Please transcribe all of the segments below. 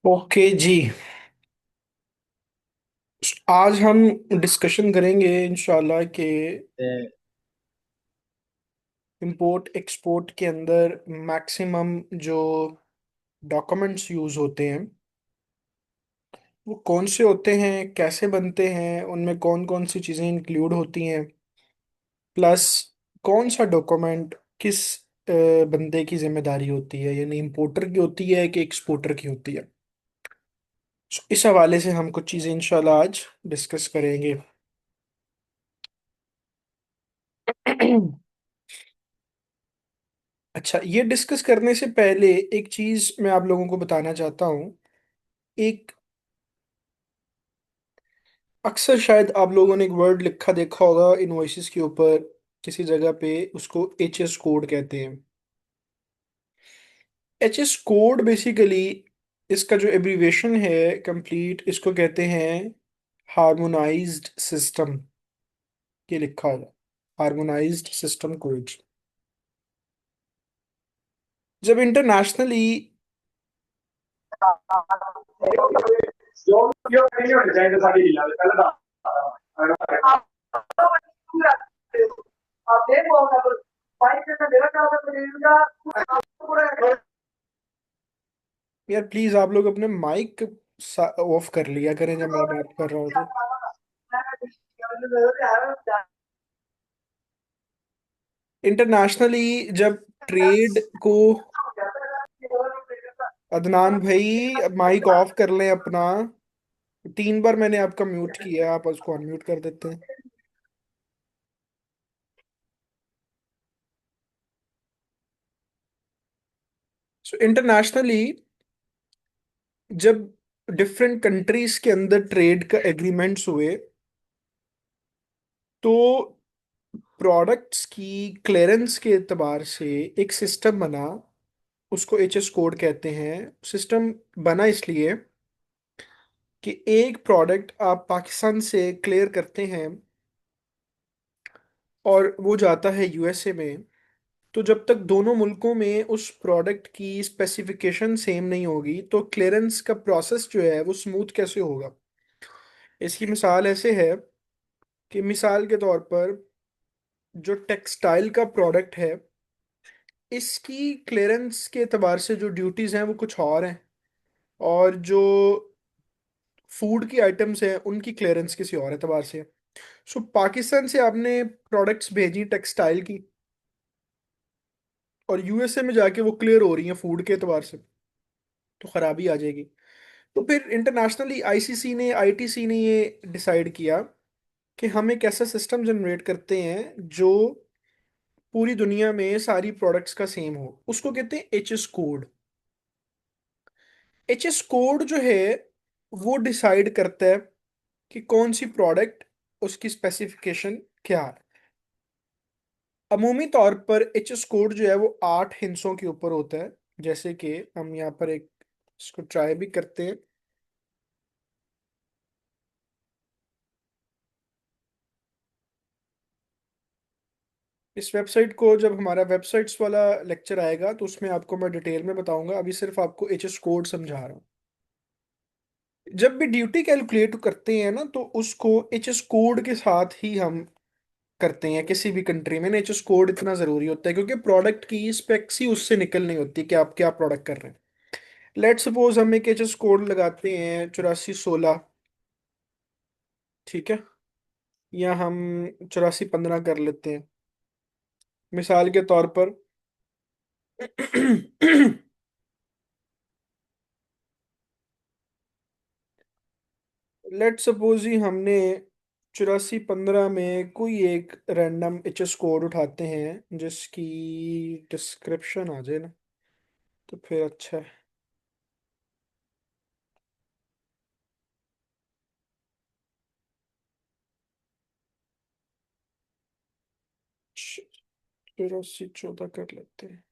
Okay जी। आज हम discussion करेंगे इंशाल्लाह कि इंपोर्ट एक्सपोर्ट के अंदर मैक्सिमम जो डॉक्यूमेंट्स यूज़ होते हैं वो कौन से होते हैं, कैसे बनते हैं, उनमें कौन कौन सी चीज़ें इंक्लूड होती हैं, प्लस कौन सा डॉक्यूमेंट किस बंदे की जिम्मेदारी होती है, यानी इंपोर्टर की होती है कि एक्सपोर्टर की होती है। So, इस हवाले से हम कुछ चीज़ें इंशाल्लाह आज डिस्कस करेंगे। अच्छा, ये डिस्कस करने से पहले एक चीज मैं आप लोगों को बताना चाहता हूँ। एक अक्सर शायद आप लोगों ने एक वर्ड लिखा देखा होगा इनवॉइसेस के ऊपर किसी जगह पे, उसको एच एस कोड कहते हैं। एच एस कोड बेसिकली इसका जो एब्रीवेशन है कंप्लीट, इसको कहते हैं हार्मोनाइज्ड सिस्टम। ये लिखा है हार्मोनाइज्ड सिस्टम कोड। जब इंटरनेशनली यार प्लीज आप लोग अपने माइक ऑफ कर लिया करें जब मैं बात कर रहा हूँ तो। इंटरनेशनली जब ट्रेड को, अदनान भाई माइक ऑफ कर लें अपना। 3 बार मैंने आपका म्यूट किया, आप उसको अनम्यूट कर देते हैं। सो इंटरनेशनली जब डिफरेंट कंट्रीज के अंदर ट्रेड का एग्रीमेंट्स हुए तो प्रोडक्ट्स की क्लियरेंस के एतबार से एक सिस्टम बना, उसको एच एस कोड कहते हैं। सिस्टम बना इसलिए कि एक प्रोडक्ट आप पाकिस्तान से क्लियर करते हैं और वो जाता है यूएसए में, तो जब तक दोनों मुल्कों में उस प्रोडक्ट की स्पेसिफिकेशन सेम नहीं होगी तो क्लियरेंस का प्रोसेस जो है वो स्मूथ कैसे होगा। इसकी मिसाल ऐसे है कि मिसाल के तौर पर जो टेक्सटाइल का प्रोडक्ट है, इसकी क्लियरेंस के एतबार से जो ड्यूटीज हैं वो कुछ और हैं, और जो फूड की आइटम्स हैं उनकी क्लियरेंस किसी और एतबार से है। सो पाकिस्तान से आपने प्रोडक्ट्स भेजी टेक्सटाइल की, और यूएसए में जाके वो क्लियर हो रही हैं फूड के एतबार से, तो खराबी आ जाएगी। तो फिर इंटरनेशनली आईसीसी ने, आईटीसी ने ये डिसाइड किया कि हम एक ऐसा सिस्टम जनरेट करते हैं जो पूरी दुनिया में सारी प्रोडक्ट्स का सेम हो। उसको कहते हैं H S code. H S code जो है वो डिसाइड करता है कि कौन सी प्रोडक्ट, उसकी स्पेसिफिकेशन क्या है। अमूमी तौर पर एच एस कोड जो है वो 8 हिस्सों के ऊपर होता है। जैसे कि हम यहाँ पर एक इसको ट्राई भी करते हैं। इस वेबसाइट को, जब हमारा वेबसाइट्स वाला लेक्चर आएगा तो उसमें आपको मैं डिटेल में बताऊंगा, अभी सिर्फ आपको एच एस कोड समझा रहा हूँ। जब भी ड्यूटी कैलकुलेट करते हैं ना तो उसको एच एस कोड के साथ ही हम करते हैं। किसी भी कंट्री में एच एस कोड इतना ज़रूरी होता है क्योंकि प्रोडक्ट की स्पेक्स ही उससे निकल नहीं होती कि आप क्या प्रोडक्ट कर रहे हैं। लेट सपोज हम एक एच एस कोड लगाते हैं 8416, ठीक है, या हम 8415 कर लेते हैं मिसाल के तौर पर। लेट सपोज ही हमने 8415 में कोई एक रैंडम एच एस कोड उठाते हैं जिसकी डिस्क्रिप्शन आ जाए ना तो फिर अच्छा है। 8414 कर लेते हैं।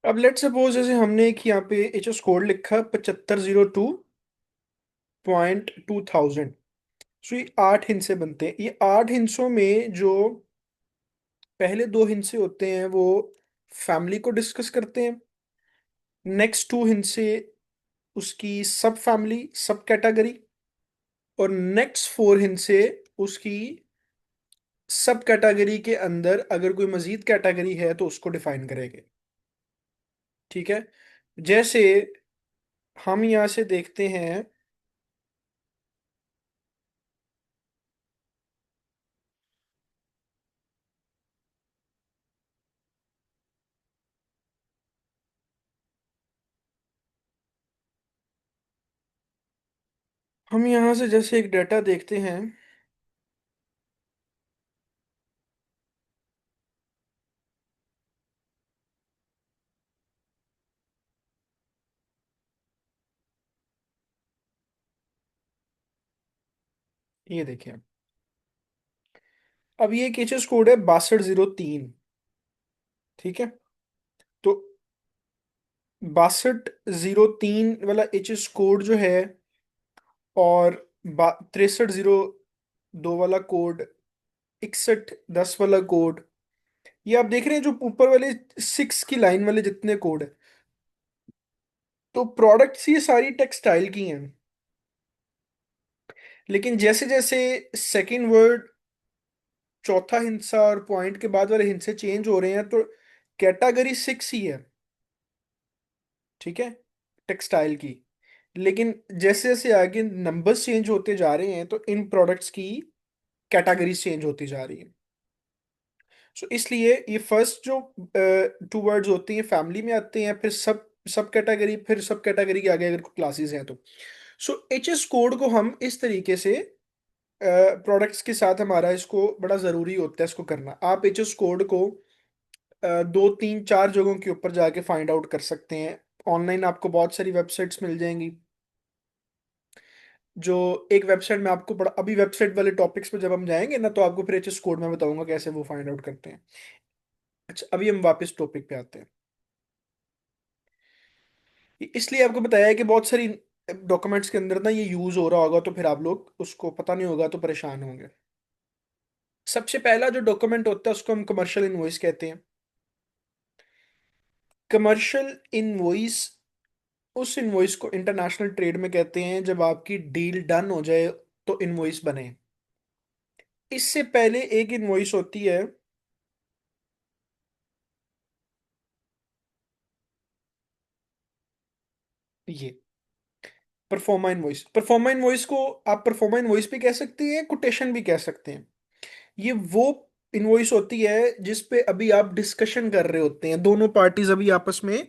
अब लेट सपोज जैसे हमने एक यहाँ पे एच एस कोड लिखा 7502.2000। सो ये 8 हिस्से बनते हैं। ये 8 हिस्सों में जो पहले 2 हिस्से होते हैं वो फैमिली को डिस्कस करते हैं। नेक्स्ट 2 हिस्से उसकी सब फैमिली सब कैटेगरी। और नेक्स्ट 4 हिस्से उसकी सब कैटेगरी के अंदर अगर कोई मजीद कैटेगरी है तो उसको डिफाइन करेंगे। ठीक है। जैसे हम यहाँ से देखते हैं, हम यहाँ से जैसे एक डाटा देखते हैं। ये देखिए, अब ये एक एचएस कोड है 6203। ठीक है। तो 6203 वाला एचएस कोड जो है, और 6302 वाला कोड, 6110 वाला कोड, ये आप देख रहे हैं जो ऊपर वाले 6 की लाइन वाले जितने कोड है, तो प्रोडक्ट्स ये सारी टेक्सटाइल की हैं। लेकिन जैसे जैसे सेकंड वर्ड, चौथा हिस्सा और पॉइंट के बाद वाले हिस्से चेंज हो रहे हैं, तो कैटेगरी 6 ही है। ठीक है, टेक्सटाइल की। लेकिन जैसे जैसे आगे नंबर्स चेंज होते जा रहे हैं तो इन प्रोडक्ट्स की कैटेगरीज चेंज होती जा रही हैं। सो इसलिए ये फर्स्ट जो 2 वर्ड्स होती हैं फैमिली में आते हैं, फिर सब सब कैटेगरी, फिर सब कैटेगरी के आगे अगर क्लासेस हैं तो। सो एच एस कोड को हम इस तरीके से प्रोडक्ट्स के साथ, हमारा इसको बड़ा ज़रूरी होता है इसको करना। आप एच एस कोड को 2 3 4 जगहों के ऊपर जाके फाइंड आउट कर सकते हैं। ऑनलाइन आपको बहुत सारी वेबसाइट्स मिल जाएंगी। जो एक वेबसाइट में आपको बड़ा, अभी वेबसाइट वाले टॉपिक्स पे जब हम जाएंगे ना, तो आपको फिर एच एस कोड में बताऊंगा कैसे वो फाइंड आउट करते हैं। अच्छा, अभी हम वापस टॉपिक पे आते हैं। इसलिए आपको बताया है कि बहुत सारी डॉक्यूमेंट्स के अंदर ना ये यूज हो रहा होगा, तो फिर आप लोग उसको पता नहीं होगा तो परेशान होंगे। सबसे पहला जो डॉक्यूमेंट होता है उसको हम कमर्शियल इनवॉइस कहते हैं। कमर्शियल इनवॉइस उस इनवॉइस को इंटरनेशनल ट्रेड में कहते हैं जब आपकी डील डन हो जाए तो इनवॉइस बने। इससे पहले एक इनवॉइस होती है, ये परफॉर्मा इनवॉइस। परफॉर्मा इनवॉइस को आप परफॉर्मा इनवॉइस भी कह सकते हैं, कोटेशन भी कह सकते हैं। ये वो इनवॉइस होती है जिस पे अभी आप डिस्कशन कर रहे होते हैं, दोनों पार्टीज अभी आपस में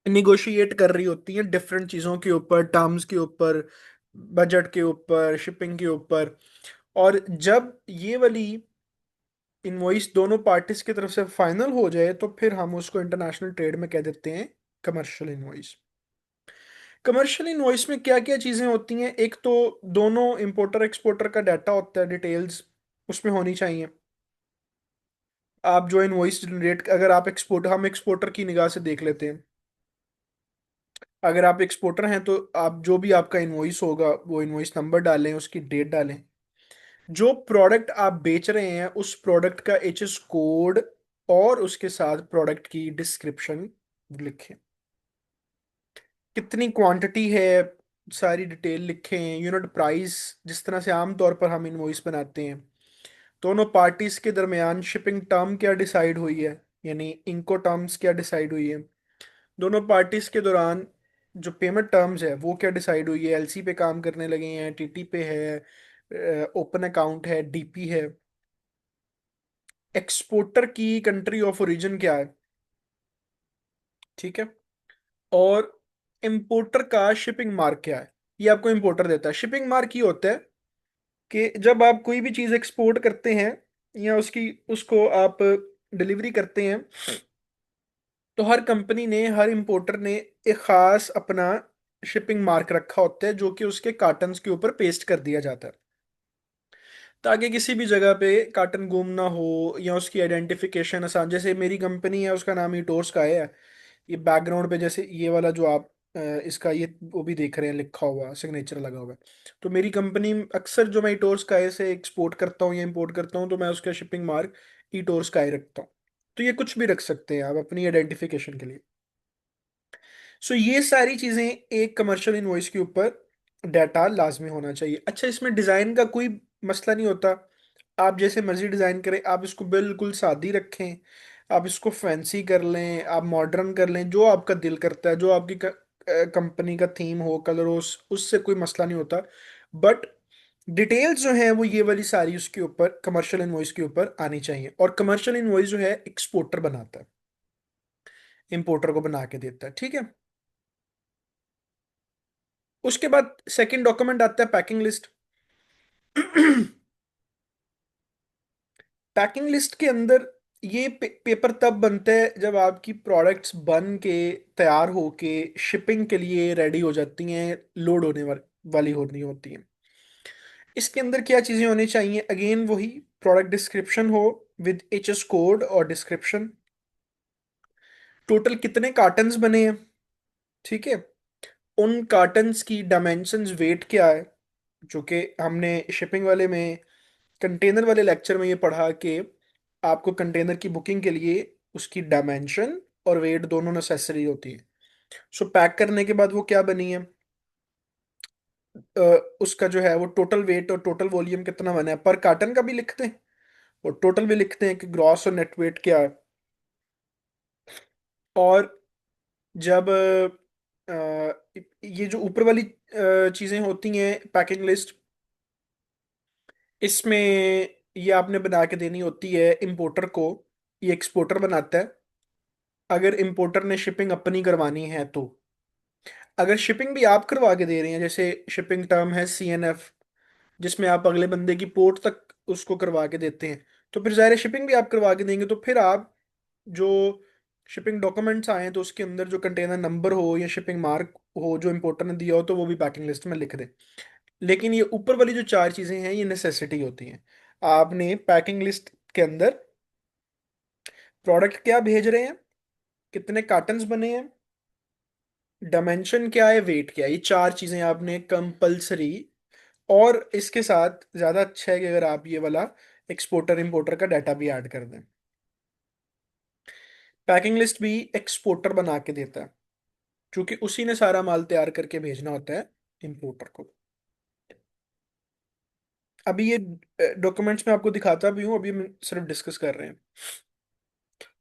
निगोशिएट कर रही होती हैं डिफरेंट चीज़ों के ऊपर, टर्म्स के ऊपर, बजट के ऊपर, शिपिंग के ऊपर। और जब ये वाली इनवॉइस दोनों पार्टीज की तरफ से फाइनल हो जाए तो फिर हम उसको इंटरनेशनल ट्रेड में कह देते हैं कमर्शियल इनवॉइस। कमर्शियल इनवॉइस में क्या क्या चीज़ें होती हैं? एक तो दोनों इंपोर्टर एक्सपोर्टर का डाटा होता है, डिटेल्स उसमें होनी चाहिए। आप जो इनवॉइस जनरेट, अगर आप एक्सपोर्ट, हम एक्सपोर्टर की निगाह से देख लेते हैं। अगर आप एक्सपोर्टर हैं तो आप जो भी आपका इनवॉइस होगा वो इनवॉइस नंबर डालें, उसकी डेट डालें। जो प्रोडक्ट आप बेच रहे हैं उस प्रोडक्ट का एच एस कोड और उसके साथ प्रोडक्ट की डिस्क्रिप्शन लिखें। कितनी क्वांटिटी है, सारी डिटेल लिखें। यूनिट प्राइस, जिस तरह से आमतौर पर हम इनवॉइस बनाते हैं। दोनों पार्टीज के दरमियान शिपिंग टर्म क्या डिसाइड हुई है, यानी इनको टर्म्स क्या डिसाइड हुई है। दोनों पार्टीज के दौरान जो पेमेंट टर्म्स है वो क्या डिसाइड हुई है, एलसी पे काम करने लगे हैं, टीटी पे है, ओपन अकाउंट है, डीपी है। एक्सपोर्टर की कंट्री ऑफ ओरिजिन क्या है। ठीक है। और इंपोर्टर का शिपिंग मार्क क्या है, ये आपको इंपोर्टर देता है। शिपिंग मार्क ये होता है कि जब आप कोई भी चीज़ एक्सपोर्ट करते हैं या उसकी उसको आप डिलीवरी करते हैं, तो हर कंपनी ने, हर इंपोर्टर ने एक खास अपना शिपिंग मार्क रखा होता है जो कि उसके कार्टन्स के ऊपर पेस्ट कर दिया जाता है। ताकि किसी भी जगह पे कार्टन गुम ना हो या उसकी आइडेंटिफिकेशन आसान। जैसे मेरी कंपनी है, उसका नाम ईटोर्स का है। ये बैकग्राउंड पे जैसे ये वाला जो आप इसका ये वो भी देख रहे हैं, लिखा हुआ सिग्नेचर लगा हुआ है। तो मेरी कंपनी अक्सर जो मैं ईटोर्स का से एक्सपोर्ट करता हूँ या इंपोर्ट करता हूँ, तो मैं उसका शिपिंग मार्क ईटोर्स का रखता हूँ। तो ये कुछ भी रख सकते हैं आप अपनी आइडेंटिफिकेशन के लिए। सो ये सारी चीजें एक कमर्शियल इनवॉइस के ऊपर डाटा लाजमी होना चाहिए। अच्छा, इसमें डिजाइन का कोई मसला नहीं होता। आप जैसे मर्जी डिजाइन करें, आप इसको बिल्कुल सादी रखें, आप इसको फैंसी कर लें, आप मॉडर्न कर लें, जो आपका दिल करता है, जो आपकी कंपनी का थीम हो, कलर हो, उससे कोई मसला नहीं होता। बट डिटेल्स जो है वो ये वाली सारी उसके ऊपर कमर्शियल इनवॉइस के ऊपर आनी चाहिए। और कमर्शियल इनवॉइस जो है एक्सपोर्टर बनाता है, इंपोर्टर को बना के देता है, ठीक है। उसके बाद सेकंड डॉक्यूमेंट आता है पैकिंग लिस्ट। पैकिंग लिस्ट के अंदर ये पेपर तब बनता है जब आपकी प्रोडक्ट्स बन के तैयार होके शिपिंग के लिए रेडी हो जाती हैं, लोड होने वाली होनी होती हैं। इसके अंदर क्या चीज़ें होनी चाहिए? अगेन वही, प्रोडक्ट डिस्क्रिप्शन हो विद एचएस कोड और डिस्क्रिप्शन, टोटल कितने कार्टन्स बने हैं, ठीक है, उन कार्टन्स की डायमेंशंस, वेट क्या है, जो कि हमने शिपिंग वाले में, कंटेनर वाले लेक्चर में ये पढ़ा कि आपको कंटेनर की बुकिंग के लिए उसकी डायमेंशन और वेट दोनों नेसेसरी होती है। सो पैक करने के बाद वो क्या बनी है, अ, उसका जो है वो टोटल वेट और टोटल वॉल्यूम कितना बना है, पर कार्टन का भी लिखते हैं और टोटल भी लिखते हैं कि ग्रॉस और नेट वेट क्या है। और जब ये जो ऊपर वाली चीज़ें होती हैं पैकिंग लिस्ट, इसमें ये आपने बना के देनी होती है इंपोर्टर को। ये एक्सपोर्टर बनाता है अगर इंपोर्टर ने शिपिंग अपनी करवानी है तो। अगर शिपिंग भी आप करवा के दे रहे हैं, जैसे शिपिंग टर्म है CNF, जिसमें आप अगले बंदे की पोर्ट तक उसको करवा के देते हैं, तो फिर ज़ाहिर शिपिंग भी आप करवा के देंगे, तो फिर आप जो शिपिंग डॉक्यूमेंट्स आए तो उसके अंदर जो कंटेनर नंबर हो या शिपिंग मार्क हो जो इंपोर्टर ने दिया हो, तो वो भी पैकिंग लिस्ट में लिख दें। लेकिन ये ऊपर वाली जो चार चीज़ें हैं ये नेसेसिटी होती हैं। आपने पैकिंग लिस्ट के अंदर प्रोडक्ट क्या भेज रहे हैं, कितने कार्टन्स बने हैं, डायमेंशन क्या है, वेट क्या है, ये चार चीजें आपने कंपलसरी। और इसके साथ ज्यादा अच्छा है कि अगर आप ये वाला एक्सपोर्टर इंपोर्टर का डाटा भी ऐड कर दें। पैकिंग लिस्ट भी एक्सपोर्टर बना के देता है, क्योंकि उसी ने सारा माल तैयार करके भेजना होता है इंपोर्टर को। अभी ये डॉक्यूमेंट्स में आपको दिखाता भी हूँ, अभी हम सिर्फ डिस्कस कर रहे हैं।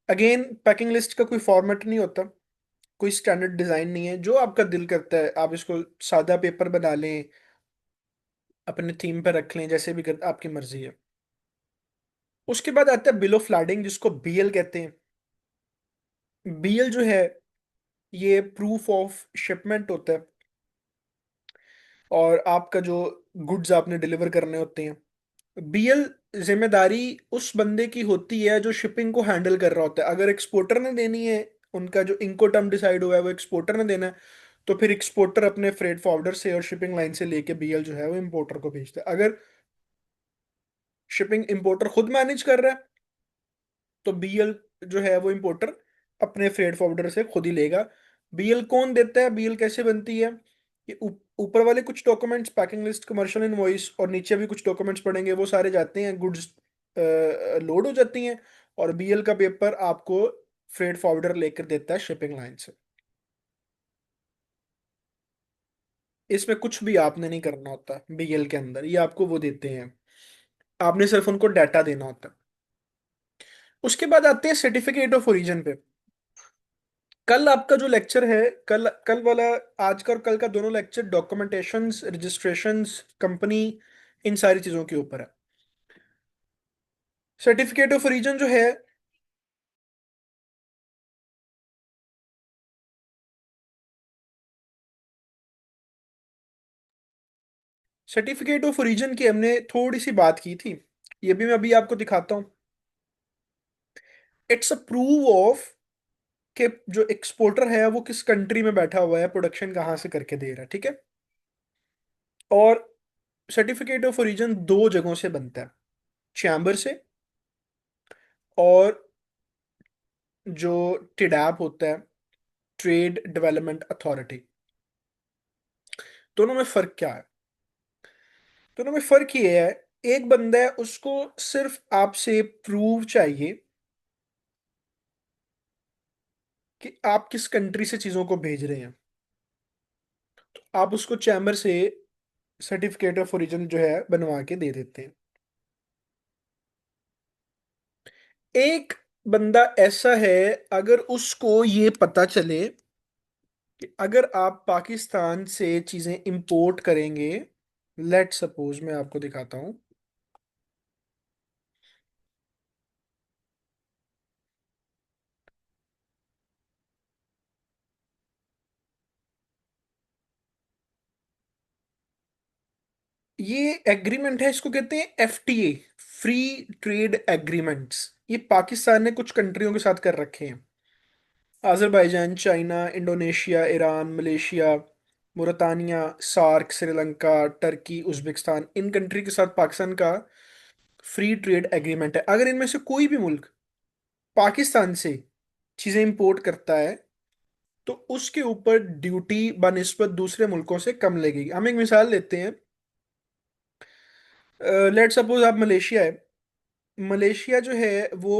अगेन पैकिंग लिस्ट का कोई फॉर्मेट नहीं होता, कोई स्टैंडर्ड डिजाइन नहीं है, जो आपका दिल करता है आप इसको सादा पेपर बना लें, अपने थीम पर रख लें, जैसे भी आपकी मर्जी है। उसके बाद आता है बिल ऑफ लैडिंग, जिसको BL कहते हैं। BL जो है ये प्रूफ ऑफ शिपमेंट होता है, और आपका जो गुड्स आपने डिलीवर करने होते हैं। BL जिम्मेदारी उस बंदे की होती है जो शिपिंग को हैंडल कर रहा होता है। अगर एक्सपोर्टर ने देनी है, उनका जो इनकोटर्म डिसाइड हुआ है वो एक्सपोर्टर ने देना है, तो फिर एक्सपोर्टर अपने फ्रेट फॉरवर्डर से और शिपिंग लाइन से लेके BL जो है वो इंपोर्टर को भेजता है। अगर शिपिंग इंपोर्टर खुद मैनेज कर रहा है, तो BL जो है वो इंपोर्टर अपने फ्रेट फॉरवर्डर से खुद ही लेगा। BL कौन देता है, BL कैसे बनती है? ये ऊपर वाले कुछ documents, packing list, commercial invoice, और नीचे भी कुछ डॉक्यूमेंट्स पड़ेंगे, वो सारे जाते हैं, गुड्स लोड हो जाती हैं, और BL का पेपर आपको फ्रेट फॉरवर्डर लेकर देता है शिपिंग लाइन से। इसमें कुछ भी आपने नहीं करना होता BL के अंदर, ये आपको वो देते हैं, आपने सिर्फ उनको डाटा देना होता है। उसके बाद आते हैं सर्टिफिकेट ऑफ ओरिजिन पे। कल आपका जो लेक्चर है, कल कल वाला, आज का और कल का दोनों लेक्चर डॉक्यूमेंटेशंस, रजिस्ट्रेशंस, कंपनी, इन सारी चीजों के ऊपर है। सर्टिफिकेट ऑफ ओरिजिन जो है, सर्टिफिकेट ऑफ ओरिजिन की हमने थोड़ी सी बात की थी, ये भी मैं अभी आपको दिखाता हूँ। इट्स अ प्रूव ऑफ कि जो एक्सपोर्टर है वो किस कंट्री में बैठा हुआ है, प्रोडक्शन कहाँ से करके दे रहा है, ठीक है। और सर्टिफिकेट ऑफ ओरिजिन दो जगहों से बनता है, चैम्बर से, और जो टिडैप होता है, ट्रेड डेवलपमेंट अथॉरिटी। दोनों में फर्क क्या है? दोनों में फर्क ये है, एक बंदा है उसको सिर्फ आपसे प्रूव चाहिए कि आप किस कंट्री से चीजों को भेज रहे हैं, आप उसको चैम्बर से सर्टिफिकेट ऑफ ओरिजिन जो है बनवा के दे देते हैं। एक बंदा ऐसा है, अगर उसको ये पता चले कि अगर आप पाकिस्तान से चीजें इंपोर्ट करेंगे, लेट सपोज मैं आपको दिखाता हूं, ये एग्रीमेंट है, इसको कहते हैं एफटीए, फ्री ट्रेड एग्रीमेंट्स। ये पाकिस्तान ने कुछ कंट्रियों के साथ कर रखे हैं, Azerbaijan, China, Indonesia, Iran, Malaysia, Mauritania, SAARC, Sri Lanka, Turkey, Uzbekistan, इन कंट्री के साथ पाकिस्तान का फ्री ट्रेड एग्रीमेंट है। अगर इनमें से कोई भी मुल्क पाकिस्तान से चीजें इंपोर्ट करता है तो उसके ऊपर ड्यूटी बनिस्बत दूसरे मुल्कों से कम लगेगी। हम एक मिसाल लेते हैं, लेट सपोज आप मलेशिया है, मलेशिया जो है वो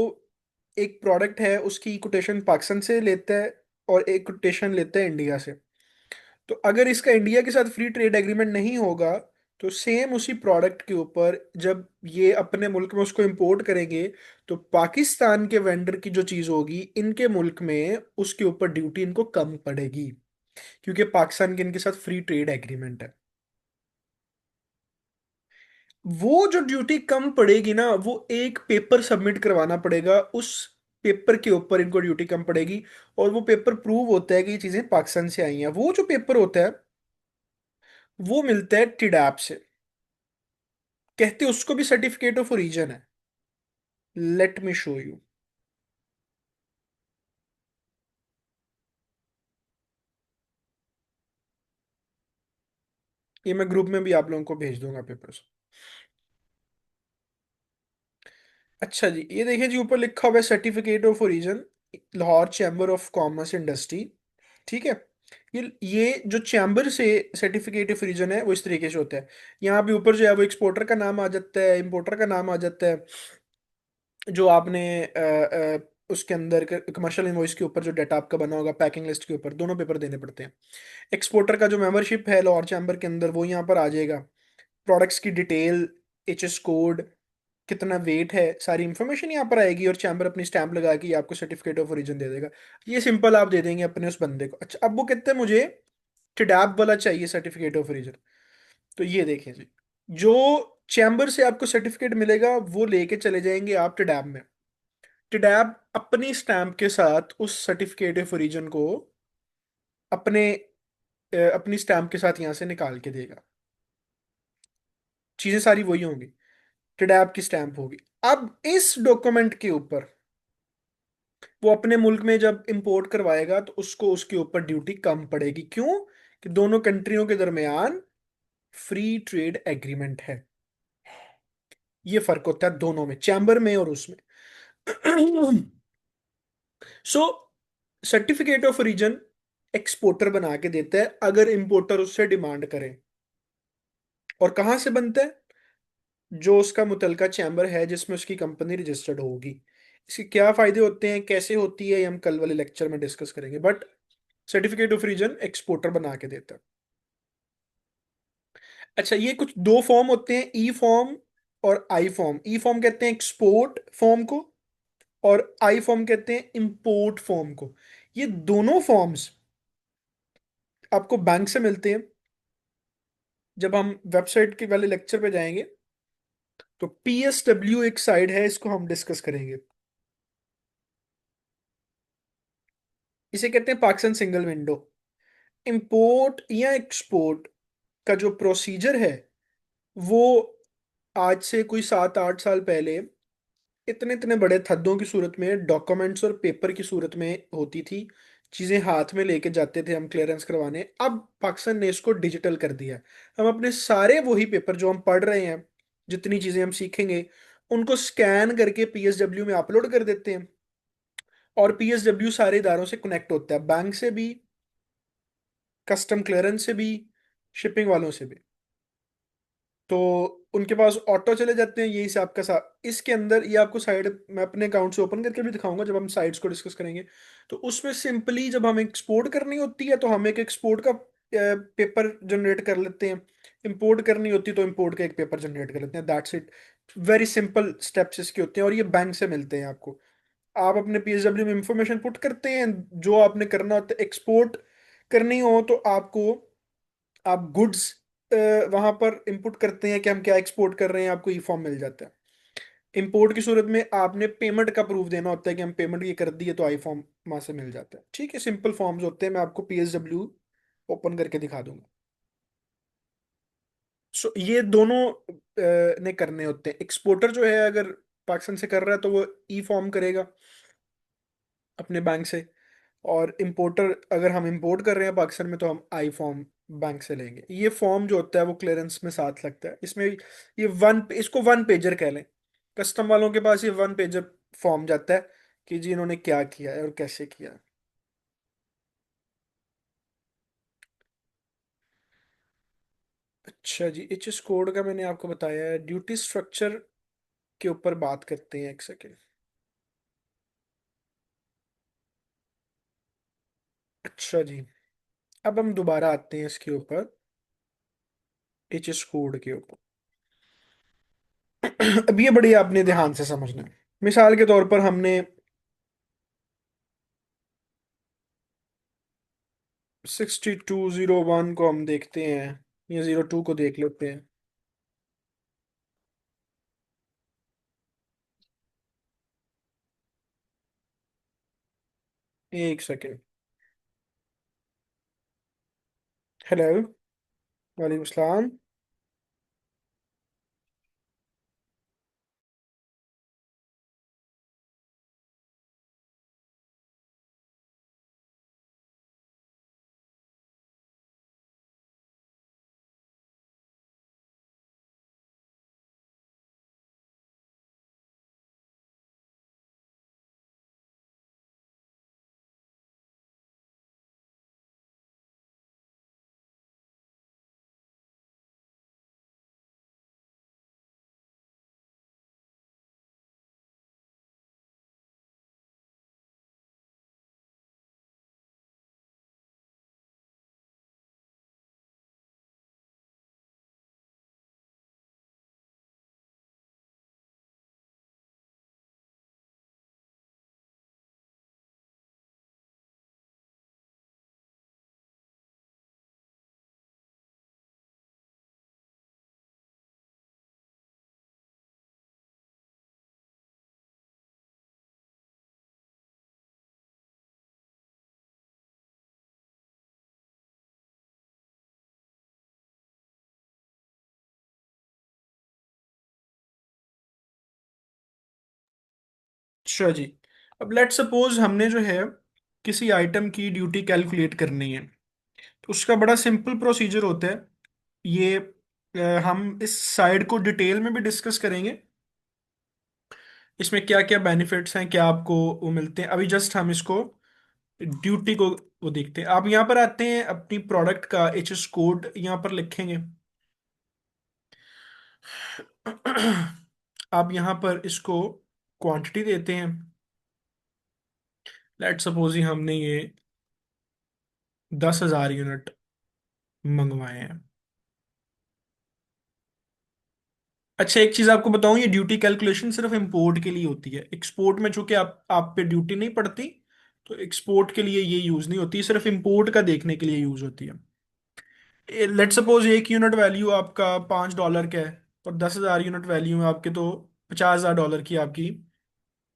एक प्रोडक्ट है, उसकी कोटेशन पाकिस्तान से लेता है और एक कोटेशन लेता है इंडिया से। तो अगर इसका इंडिया के साथ फ्री ट्रेड एग्रीमेंट नहीं होगा, तो सेम उसी प्रोडक्ट के ऊपर जब ये अपने मुल्क में उसको इंपोर्ट करेंगे, तो पाकिस्तान के वेंडर की जो चीज़ होगी इनके मुल्क में, उसके ऊपर ड्यूटी इनको कम पड़ेगी, क्योंकि पाकिस्तान के इनके साथ फ्री ट्रेड एग्रीमेंट है। वो जो ड्यूटी कम पड़ेगी ना, वो एक पेपर सबमिट करवाना पड़ेगा, उस पेपर के ऊपर इनको ड्यूटी कम पड़ेगी। और वो पेपर प्रूव होता है कि ये चीजें पाकिस्तान से आई हैं। वो जो पेपर होता है वो मिलता है टिडैप से, कहते हैं उसको भी सर्टिफिकेट ऑफ ओरिजिन है। Let me show you. ये मैं ग्रुप में भी आप लोगों को भेज दूंगा पेपर्स। अच्छा जी, ये देखिए जी, ऊपर लिखा हुआ है certificate of origin, Lahore chamber of commerce industry. ठीक है, ये जो चैम्बर से सर्टिफिकेट ऑफ ओरिजिन है वो इस तरीके से होता है। यहाँ भी ऊपर जो है वो एक्सपोर्टर का नाम आ जाता है, इंपोर्टर का नाम आ जाता है, जो आपने उसके अंदर कमर्शियल इनवॉइस के ऊपर जो डाटा आपका बना होगा, पैकिंग लिस्ट के ऊपर दोनों पेपर देने पड़ते हैं। एक्सपोर्टर का जो मेंबरशिप है लाहौर चैम्बर के अंदर, वो यहाँ पर आ जाएगा। प्रोडक्ट्स की डिटेल, एचएस कोड, कितना वेट है, सारी इंफॉर्मेशन यहाँ पर आएगी, और चैम्बर अपनी स्टैंप लगा के ये आपको सर्टिफिकेट ऑफ ओरिजिन दे देगा। ये सिंपल आप दे देंगे अपने उस बंदे को। अच्छा, अब वो कहते हैं मुझे टिडैप वाला चाहिए सर्टिफिकेट ऑफ ओरिजिन। तो ये देखें जी, जो चैम्बर से आपको सर्टिफिकेट मिलेगा वो लेके चले जाएंगे आप टिडैप में। टिडैप अपनी स्टैंप के साथ उस सर्टिफिकेट ऑफ ओरिजिन को अपने अपनी स्टैंप के साथ यहाँ से निकाल के देगा। चीजें सारी वही होंगी, टिडैप की स्टैंप होगी। अब इस डॉक्यूमेंट के ऊपर वो अपने मुल्क में जब इंपोर्ट करवाएगा तो उसको उसके ऊपर ड्यूटी कम पड़ेगी। क्यों? कि दोनों कंट्रियों के दरमियान फ्री ट्रेड एग्रीमेंट है। ये फर्क होता है दोनों में, चैम्बर में और उसमें। सो सर्टिफिकेट ऑफ ओरिजिन एक्सपोर्टर बना के देता है अगर इंपोर्टर उससे डिमांड करे। और कहाँ से बनता है? जो उसका मुतलका चैम्बर है जिसमें उसकी कंपनी रजिस्टर्ड होगी। इसके क्या फायदे होते हैं, कैसे होती है, ये हम कल वाले लेक्चर में डिस्कस करेंगे। But certificate of origin exporter बना के देता है। अच्छा, ये कुछ दो फॉर्म होते हैं, ई फॉर्म और आई फॉर्म। ई फॉर्म कहते हैं एक्सपोर्ट फॉर्म को, और आई फॉर्म कहते हैं इंपोर्ट फॉर्म को। ये दोनों फॉर्म्स आपको बैंक से मिलते हैं। जब हम वेबसाइट के वाले लेक्चर पे जाएंगे तो PSW एक साइड है, इसको हम डिस्कस करेंगे। इसे कहते हैं पाकिस्तान सिंगल विंडो। इंपोर्ट या एक्सपोर्ट का जो प्रोसीजर है वो आज से कोई 7-8 साल पहले इतने इतने बड़े थद्दों की सूरत में, डॉक्यूमेंट्स और पेपर की सूरत में होती थी, चीजें हाथ में लेके जाते थे हम क्लियरेंस करवाने, अब पाकिस्तान ने इसको डिजिटल कर दिया है। हम अपने सारे वही पेपर जो हम पढ़ रहे हैं, जितनी चीजें हम सीखेंगे, उनको स्कैन करके पीएसडब्ल्यू में अपलोड कर देते हैं। और पीएसडब्ल्यू सारे इदारों से कनेक्ट होता है, बैंक से भी, कस्टम क्लियरेंस से भी, शिपिंग वालों से भी। तो उनके पास ऑटो चले जाते हैं, यही से आपका इसके अंदर ये आपको साइड मैं अपने अकाउंट से ओपन करके भी दिखाऊंगा जब हम साइट्स को डिस्कस करेंगे। तो उसमें सिंपली जब हमें एक्सपोर्ट करनी होती है तो हम एक एक्सपोर्ट का पेपर जनरेट कर लेते हैं, इंपोर्ट करनी होती है तो इंपोर्ट का एक पेपर जनरेट कर लेते हैं, that's it. Very simple steps इसके होते हैं, और ये बैंक से मिलते हैं आपको। आप अपने पीएसडब्ल्यू में इंफॉर्मेशन पुट करते हैं, जो आपने करना होता है एक्सपोर्ट करनी हो तो आपको, आप गुड्स वहां पर इंपुट करते हैं कि हम क्या एक्सपोर्ट कर रहे हैं, आपको ई फॉर्म मिल जाता है। इंपोर्ट की सूरत में आपने पेमेंट का प्रूफ देना होता है कि हम पेमेंट ये कर दी है, तो आई फॉर्म वहां से मिल जाता है। ठीक है, सिंपल फॉर्म्स होते हैं, मैं आपको पीएसडब्ल्यू ओपन करके दिखा दूंगा। सो ये दोनों ने करने होते हैं। एक्सपोर्टर जो है अगर पाकिस्तान से कर रहा है तो वो ई फॉर्म करेगा अपने बैंक से, और इम्पोर्टर अगर हम इंपोर्ट कर रहे हैं पाकिस्तान में तो हम आई फॉर्म बैंक से लेंगे। ये फॉर्म जो होता है वो क्लियरेंस में साथ लगता है इसमें। ये इसको वन पेजर कह लें। कस्टम वालों के पास ये वन पेजर फॉर्म जाता है कि जी इन्होंने क्या किया है और कैसे किया है। अच्छा जी, एच एस कोड का मैंने आपको बताया है। ड्यूटी स्ट्रक्चर के ऊपर बात करते हैं, एक सेकेंड। अच्छा जी, अब हम दोबारा आते हैं इसके ऊपर, एच एस कोड के ऊपर। अब ये बड़ी आपने ध्यान से समझना है। मिसाल के तौर पर हमने 6201 को हम देखते हैं, या 02 को देख लेते हैं। एक सेकेंड। हेलो, वालेकुम सलाम। अच्छा जी, अब लेट सपोज हमने जो है किसी आइटम की ड्यूटी कैलकुलेट करनी है, तो उसका बड़ा सिंपल प्रोसीजर होता है। ये हम इस साइड को डिटेल में भी डिस्कस करेंगे, इसमें क्या क्या बेनिफिट्स हैं, क्या आपको वो मिलते हैं। अभी जस्ट हम इसको ड्यूटी को वो देखते हैं। आप यहाँ पर आते हैं, अपनी प्रोडक्ट का एच एस कोड यहाँ पर लिखेंगे। आप यहाँ पर इसको क्वांटिटी देते हैं। लेट सपोज ही हमने ये 10,000 यूनिट मंगवाए हैं। अच्छा, एक चीज आपको बताऊं, ये ड्यूटी कैलकुलेशन सिर्फ इंपोर्ट के लिए होती है। एक्सपोर्ट में चूंकि आप पे ड्यूटी नहीं पड़ती, तो एक्सपोर्ट के लिए ये यूज नहीं होती, सिर्फ इंपोर्ट का देखने के लिए यूज होती है। लेट सपोज एक यूनिट वैल्यू आपका $5 का है, और 10,000 यूनिट वैल्यू में आपके तो $50,000 की आपकी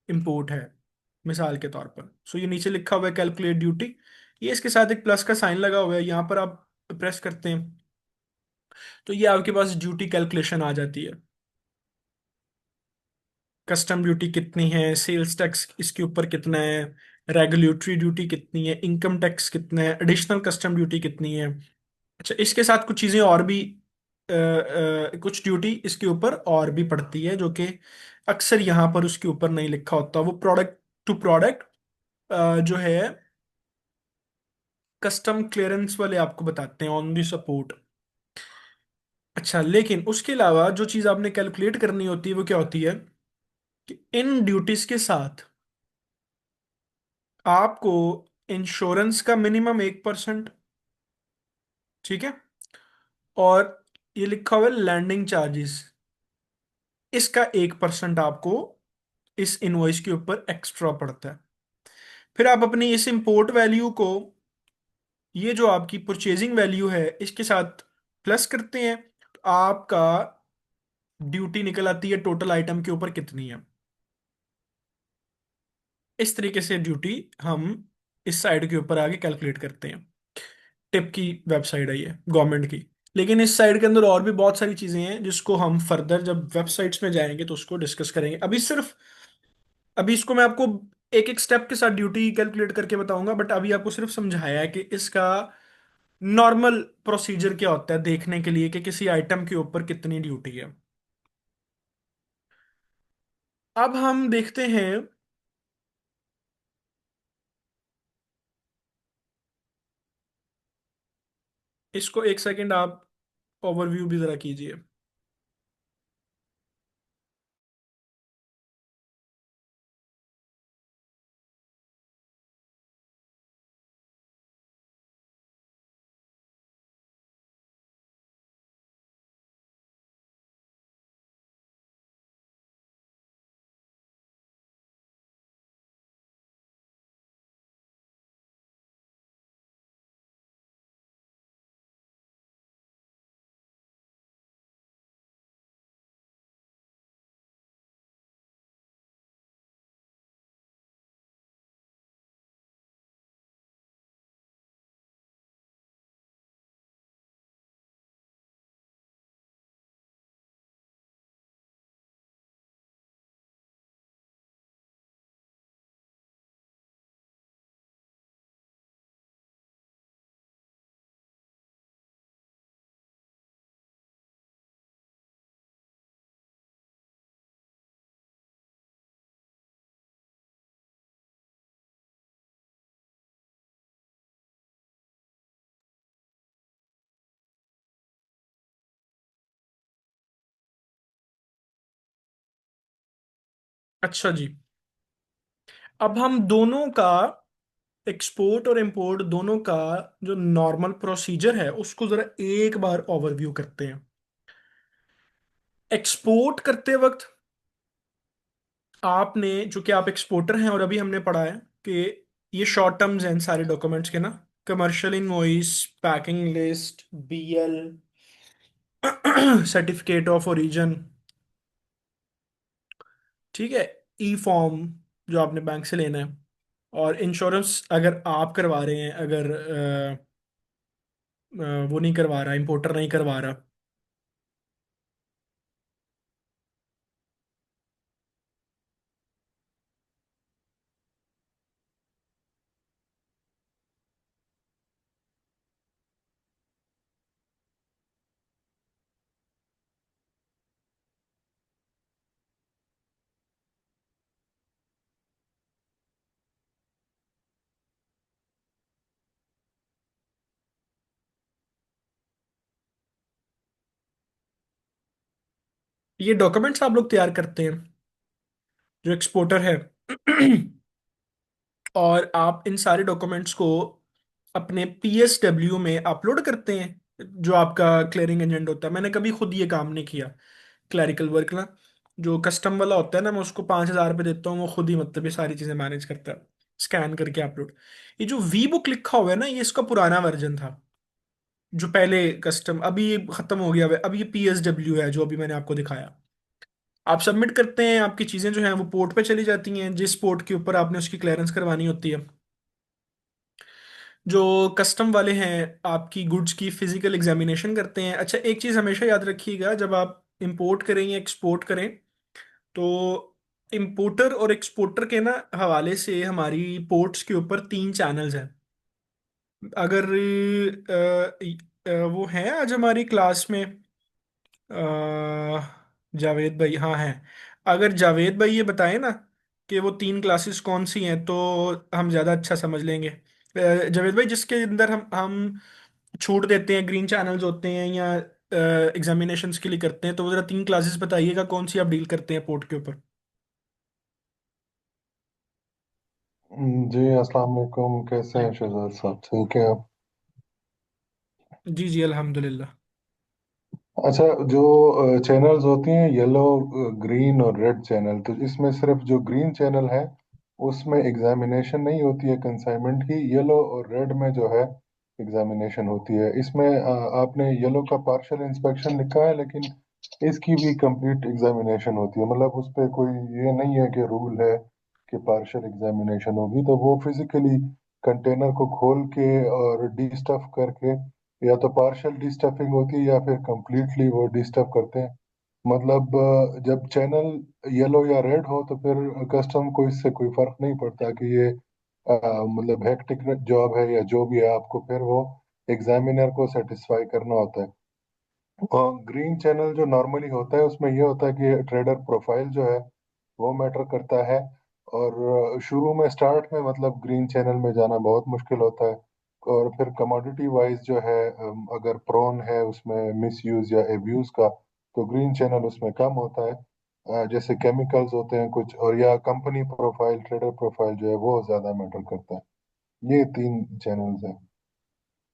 इंपोर्ट है, मिसाल के तौर पर। सो ये नीचे लिखा हुआ है कैलकुलेट ड्यूटी, ये इसके साथ एक प्लस का साइन लगा हुआ है, यहाँ पर आप प्रेस करते हैं तो ये आपके पास ड्यूटी कैलकुलेशन आ जाती है। कस्टम ड्यूटी कितनी है, सेल्स टैक्स इसके ऊपर कितना है, रेगुलेटरी ड्यूटी कितनी है, इनकम टैक्स कितना है, एडिशनल कस्टम ड्यूटी कितनी है। अच्छा, इसके साथ कुछ चीजें और भी, कुछ ड्यूटी इसके ऊपर और भी पड़ती है जो कि अक्सर यहाँ पर उसके ऊपर नहीं लिखा होता। वो प्रोडक्ट टू प्रोडक्ट जो है कस्टम क्लियरेंस वाले आपको बताते हैं ऑन दी सपोर्ट। अच्छा, लेकिन उसके अलावा जो चीज आपने कैलकुलेट करनी होती है वो क्या होती है कि इन ड्यूटीज के साथ आपको इंश्योरेंस का मिनिमम 1%, ठीक है, और ये लिखा हुआ है लैंडिंग चार्जेस, इसका 1% आपको इस इनवॉइस के ऊपर एक्स्ट्रा पड़ता है। फिर आप अपनी इस इंपोर्ट वैल्यू को, ये जो आपकी परचेजिंग वैल्यू है, इसके साथ प्लस करते हैं, तो आपका ड्यूटी निकल आती है टोटल आइटम के ऊपर कितनी है। इस तरीके से ड्यूटी हम इस साइड के ऊपर आगे कैलकुलेट करते हैं। टिप की वेबसाइट है ये गवर्नमेंट की। लेकिन इस साइड के अंदर और भी बहुत सारी चीजें हैं जिसको हम फर्दर जब वेबसाइट्स में जाएंगे तो उसको डिस्कस करेंगे। अभी इसको मैं आपको एक एक स्टेप के साथ ड्यूटी कैलकुलेट करके बताऊंगा, बट अभी आपको सिर्फ समझाया है कि इसका नॉर्मल प्रोसीजर क्या होता है देखने के लिए कि किसी आइटम के ऊपर कितनी ड्यूटी है। अब हम देखते हैं, इसको एक सेकंड आप ओवरव्यू भी जरा कीजिए। अच्छा जी, अब हम दोनों का, एक्सपोर्ट और इंपोर्ट दोनों का जो नॉर्मल प्रोसीजर है उसको जरा एक बार ओवरव्यू करते हैं। एक्सपोर्ट करते वक्त आपने, जो कि आप एक्सपोर्टर हैं और अभी हमने पढ़ा है कि ये शॉर्ट टर्म्स हैं सारे डॉक्यूमेंट्स के ना, commercial invoice, packing list, BL, certificate of origin, ठीक है, ई फॉर्म जो आपने बैंक से लेना है, और इंश्योरेंस अगर आप करवा रहे हैं, अगर वो नहीं करवा रहा, इंपोर्टर नहीं करवा रहा। ये डॉक्यूमेंट्स आप लोग तैयार करते हैं जो एक्सपोर्टर है, और आप इन सारे डॉक्यूमेंट्स को अपने पीएसडब्ल्यू में अपलोड करते हैं, जो आपका क्लियरिंग एजेंट होता है। मैंने कभी खुद ये काम नहीं किया, क्लैरिकल वर्क ना, जो कस्टम वाला होता है ना, मैं उसको 5,000 रुपये देता हूँ, वो खुद ही मतलब ये सारी चीज़ें मैनेज करता है, स्कैन करके अपलोड। ये जो वी बुक लिखा हुआ है ना, ये इसका पुराना वर्जन था, जो पहले कस्टम, अभी ये खत्म हो गया है, अब ये पीएसडब्ल्यू है जो अभी मैंने आपको दिखाया। आप सबमिट करते हैं, आपकी चीज़ें जो हैं वो पोर्ट पे चली जाती हैं, जिस पोर्ट के ऊपर आपने उसकी क्लियरेंस करवानी होती है। जो कस्टम वाले हैं आपकी गुड्स की फिजिकल एग्जामिनेशन करते हैं। अच्छा, एक चीज़ हमेशा याद रखिएगा, जब आप इंपोर्ट करें या एक्सपोर्ट करें, तो इंपोर्टर और एक्सपोर्टर के ना हवाले से हमारी पोर्ट्स के ऊपर तीन चैनल्स हैं। अगर वो हैं आज हमारी क्लास में, जावेद भाई, हाँ हैं। अगर जावेद भाई ये बताए ना कि वो तीन क्लासेस कौन सी हैं, तो हम ज़्यादा अच्छा समझ लेंगे। जावेद भाई, जिसके अंदर हम छूट देते हैं, ग्रीन चैनल्स होते हैं या एग्जामिनेशंस के लिए करते हैं, तो वो जरा तीन क्लासेस बताइएगा कौन सी आप डील करते हैं पोर्ट के ऊपर। जी अस्सलाम वालेकुम, कैसे हैं शहजाद साहब? ठीक है आप? जी जी, अल्हम्दुलिल्लाह। अच्छा, जो चैनल्स होती हैं येलो, ग्रीन और रेड चैनल, तो इसमें सिर्फ जो ग्रीन चैनल है उसमें एग्जामिनेशन नहीं होती है कंसाइनमेंट की। येलो और रेड में जो है एग्जामिनेशन होती है। इसमें आपने येलो का पार्शियल इंस्पेक्शन लिखा है, लेकिन इसकी भी कंप्लीट एग्जामिनेशन होती है। मतलब उस पर कोई ये नहीं है कि रूल है कि पार्शियल एग्जामिनेशन होगी। तो वो फिजिकली कंटेनर को खोल के और डी स्टफ करके, या तो पार्शियल डी स्टफिंग होती है या फिर कंप्लीटली वो डी स्टफ करते हैं। मतलब जब चैनल येलो या रेड हो तो फिर कस्टम को इससे कोई फर्क नहीं पड़ता कि ये मतलब हेक्टिक जॉब है या जो भी है, आपको फिर वो एग्जामिनर को सेटिस्फाई करना होता है। और ग्रीन चैनल जो नॉर्मली होता है उसमें ये होता है कि ट्रेडर प्रोफाइल जो है वो मैटर करता है। और शुरू में स्टार्ट में मतलब ग्रीन चैनल में जाना बहुत मुश्किल होता है। और फिर कमोडिटी वाइज जो है, अगर प्रोन है उसमें मिस यूज या एब्यूज का, तो ग्रीन चैनल उसमें कम होता है। जैसे केमिकल्स होते हैं कुछ, और या कंपनी प्रोफाइल, ट्रेडर प्रोफाइल जो है वो ज़्यादा मैटर करता है। ये तीन चैनल्स हैं।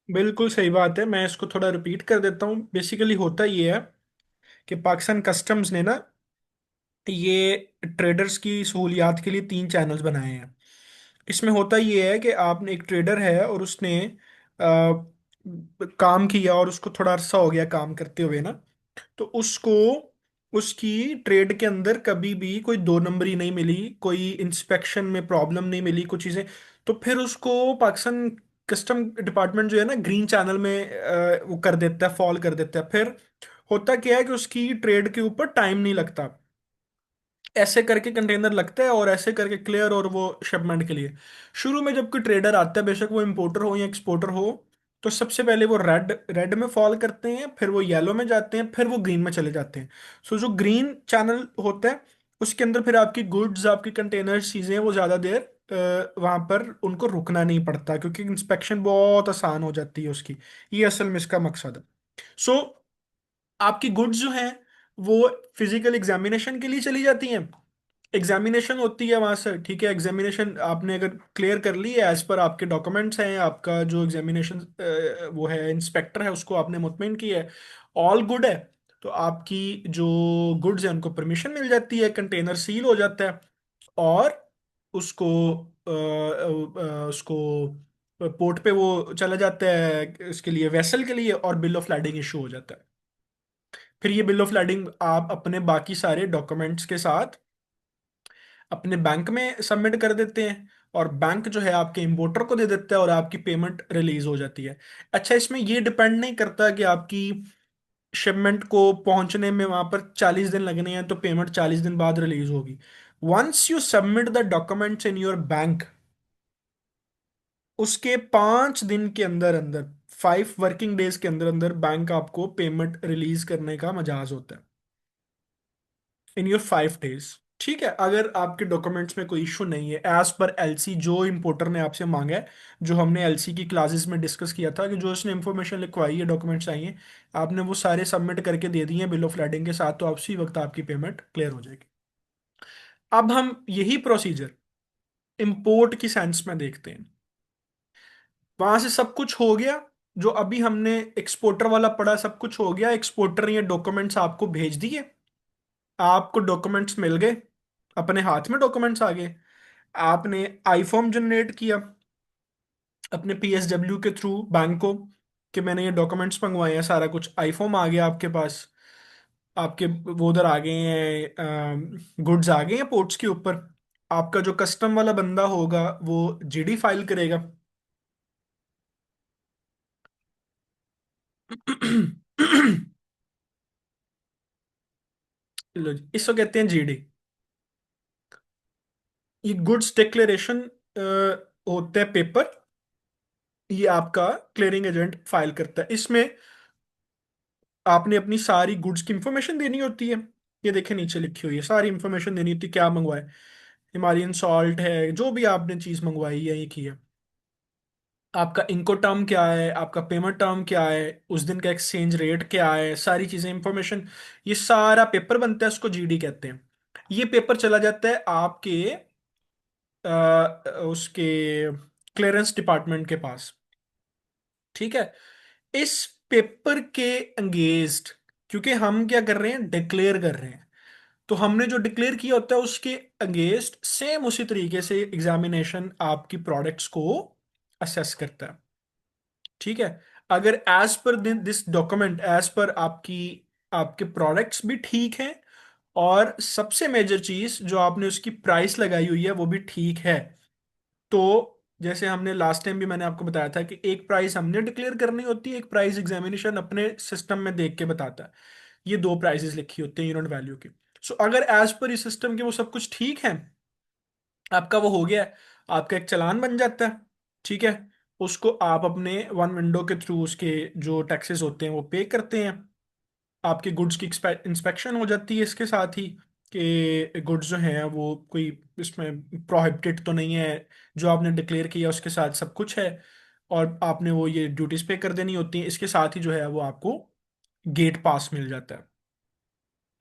बिल्कुल सही बात है, मैं इसको थोड़ा रिपीट कर देता हूँ। बेसिकली होता ये है कि पाकिस्तान कस्टम्स ने ना ये ट्रेडर्स की सहूलियात के लिए तीन चैनल्स बनाए हैं। इसमें होता ये है कि आपने एक ट्रेडर है और उसने काम किया और उसको थोड़ा अरसा हो गया काम करते हुए ना, तो उसको उसकी ट्रेड के अंदर कभी भी कोई दो नंबरी नहीं मिली, कोई इंस्पेक्शन में प्रॉब्लम नहीं मिली, कुछ चीज़ें। तो फिर उसको पाकिस्तान कस्टम डिपार्टमेंट जो है ना ग्रीन चैनल में वो कर देता है, फॉल कर देता है। फिर होता क्या है कि उसकी ट्रेड के ऊपर टाइम नहीं लगता, ऐसे करके कंटेनर लगता है और ऐसे करके क्लियर, और वो शिपमेंट के लिए। शुरू में जब कोई ट्रेडर आता है, बेशक वो इंपोर्टर हो या एक्सपोर्टर हो, तो सबसे पहले वो रेड रेड में फॉल करते हैं, फिर वो येलो में जाते हैं, फिर वो ग्रीन में चले जाते हैं। सो जो ग्रीन चैनल होता है उसके अंदर फिर आपकी गुड्स, आपकी कंटेनर चीजें, वो ज्यादा देर वहां पर उनको रुकना नहीं पड़ता, क्योंकि इंस्पेक्शन बहुत आसान हो जाती है उसकी। ये असल में इसका मकसद है। सो आपकी गुड्स जो हैं वो फिजिकल एग्जामिनेशन के लिए चली जाती हैं। एग्जामिनेशन होती है वहां से, ठीक है। एग्जामिनेशन आपने अगर क्लियर कर ली है, एज पर आपके डॉक्यूमेंट्स हैं, आपका जो एग्जामिनेशन वो है, इंस्पेक्टर है, उसको आपने मुतमिन किया है, ऑल गुड है, तो आपकी जो गुड्स हैं उनको परमिशन मिल जाती है, कंटेनर सील हो जाता है, और उसको उसको पोर्ट पे वो चला जाता है इसके लिए, वेसल के लिए, और बिल ऑफ लाडिंग इशू हो जाता है। फिर ये बिल ऑफ लाडिंग आप अपने बाकी सारे डॉक्यूमेंट्स के साथ अपने बैंक में सबमिट कर देते हैं, और बैंक जो है आपके इंपोर्टर को दे देता है, और आपकी पेमेंट रिलीज हो जाती है। अच्छा, इसमें ये डिपेंड नहीं करता कि आपकी शिपमेंट को पहुंचने में वहां पर 40 दिन लगने हैं तो पेमेंट 40 दिन बाद रिलीज होगी। Once you submit the documents in your bank, उसके 5 दिन के अंदर अंदर, 5 वर्किंग डेज के अंदर अंदर बैंक आपको पेमेंट रिलीज करने का मजाज होता है, इन योर 5 डेज। ठीक है, अगर आपके डॉक्यूमेंट्स में कोई इशू नहीं है, एज पर एलसी जो इंपोर्टर ने आपसे मांगा है, जो हमने एलसी की क्लासेस में डिस्कस किया था, कि जो उसने इंफॉर्मेशन लिखवाई है, डॉक्यूमेंट्स चाहिए, आपने वो सारे सबमिट करके दे दिए हैं बिल ऑफ लाडिंग के साथ, तो आप उसी वक्त आपकी पेमेंट क्लियर हो जाएगी। अब हम यही प्रोसीजर इंपोर्ट की सेंस में देखते हैं। वहां से सब कुछ हो गया, जो अभी हमने एक्सपोर्टर वाला पढ़ा, सब कुछ हो गया, एक्सपोर्टर ने ये डॉक्यूमेंट्स आपको भेज दिए, आपको डॉक्यूमेंट्स मिल गए, अपने हाथ में डॉक्यूमेंट्स आ गए। आपने आईफॉर्म जनरेट किया अपने पीएसडब्ल्यू के थ्रू बैंक को, कि मैंने ये डॉक्यूमेंट्स मंगवाए हैं, सारा कुछ आईफॉर्म आ गया आपके पास, आपके वो उधर आ गए हैं, गुड्स आ गए हैं पोर्ट्स के ऊपर। आपका जो कस्टम वाला बंदा होगा वो जीडी फाइल करेगा। लो जी, इसको कहते हैं जीडी। ये गुड्स डिक्लेरेशन होता है पेपर, ये आपका क्लियरिंग एजेंट फाइल करता है। इसमें आपने अपनी सारी गुड्स की इंफॉर्मेशन देनी होती है। ये देखे नीचे लिखी हुई है, सारी इंफॉर्मेशन देनी होती है, क्या मंगवाए, हिमालयन सॉल्ट है, जो भी आपने चीज़ मंगवाई है ये की है, आपका इनको टर्म क्या है, आपका पेमेंट टर्म क्या है, उस दिन का एक्सचेंज रेट क्या है, सारी चीज़ें इंफॉर्मेशन, ये सारा पेपर बनता है, उसको जीडी कहते हैं। ये पेपर चला जाता है आपके उसके क्लियरेंस डिपार्टमेंट के पास। ठीक है। इस पेपर के अंगेंस्ट, क्योंकि हम क्या कर रहे हैं, डिक्लेयर कर रहे हैं, तो हमने जो डिक्लेयर किया होता है उसके अगेंस्ट सेम उसी तरीके से एग्जामिनेशन आपकी प्रोडक्ट्स को असेस करता है। ठीक है। अगर as per this document, as per आपकी आपके प्रोडक्ट्स भी ठीक हैं, और सबसे मेजर चीज जो आपने उसकी प्राइस लगाई हुई है वो भी ठीक है, तो जैसे हमने लास्ट टाइम भी मैंने आपको बताया था कि एक प्राइस हमने डिक्लेयर करनी होती है, एक प्राइस एग्जामिनेशन अपने सिस्टम में देख के बताता है। ये दो प्राइसेस लिखी होती हैं यूनिट वैल्यू की। सो अगर एज पर इस सिस्टम के वो सब कुछ ठीक है, आपका वो हो गया है, आपका एक चालान बन जाता है। ठीक है। उसको आप अपने वन विंडो के थ्रू उसके जो टैक्सेस होते हैं वो पे करते हैं। आपके गुड्स की इंस्पेक्शन हो जाती है इसके साथ ही, कि गुड्स जो हैं वो कोई इसमें प्रोहिबिटेड तो नहीं है, जो आपने डिक्लेयर किया उसके साथ सब कुछ है, और आपने वो ये ड्यूटीज पे कर देनी होती है। इसके साथ ही जो है वो आपको गेट पास मिल जाता है,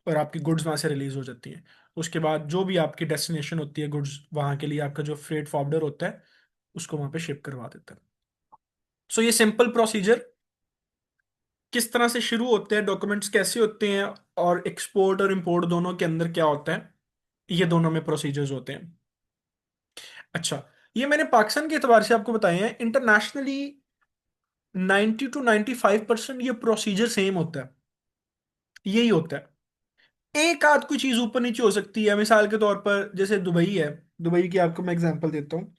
और आपकी गुड्स वहां से रिलीज हो जाती हैं। उसके बाद जो भी आपकी डेस्टिनेशन होती है गुड्स, वहां के लिए आपका जो फ्रेट फॉरवर्डर होता है उसको वहां पे शिप करवा देता है। सो ये सिंपल प्रोसीजर किस तरह से शुरू होते हैं, डॉक्यूमेंट्स कैसे होते हैं, और एक्सपोर्ट और इंपोर्ट दोनों के अंदर क्या होता है, ये दोनों में प्रोसीजर्स होते हैं। अच्छा, ये मैंने पाकिस्तान के एतबार से आपको बताए हैं। इंटरनेशनली 90 to 95% ये प्रोसीजर सेम होता है, यही होता है। एक आध कोई चीज ऊपर नीचे हो सकती है, मिसाल के तौर पर जैसे दुबई है, दुबई की आपको मैं एग्जांपल देता हूँ।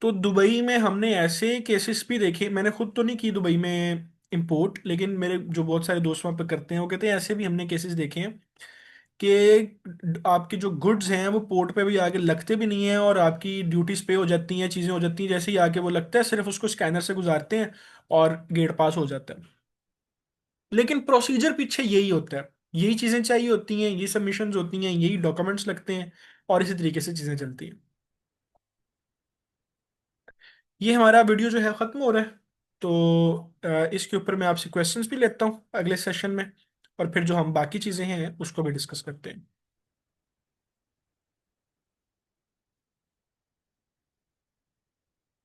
तो दुबई में हमने ऐसे केसेस भी देखे, मैंने खुद तो नहीं की दुबई में इंपोर्ट, लेकिन मेरे जो बहुत सारे दोस्त वहाँ पे करते हैं वो कहते हैं ऐसे भी हमने केसेस देखे हैं कि आपके जो गुड्स हैं वो पोर्ट पे भी आके लगते भी नहीं है, और आपकी ड्यूटीज पे हो जाती हैं, चीज़ें हो जाती हैं, जैसे ही आके वो लगता है सिर्फ उसको स्कैनर से गुजारते हैं और गेट पास हो जाता है। लेकिन प्रोसीजर पीछे यही होता है, यही चीज़ें चाहिए होती हैं, यही सबमिशंस होती हैं, यही डॉक्यूमेंट्स लगते हैं, और इसी तरीके से चीज़ें चलती हैं। ये हमारा वीडियो जो है ख़त्म हो रहा है, तो इसके ऊपर मैं आपसे क्वेश्चंस भी लेता हूँ अगले सेशन में, और फिर जो हम बाकी चीज़ें हैं उसको भी डिस्कस करते हैं।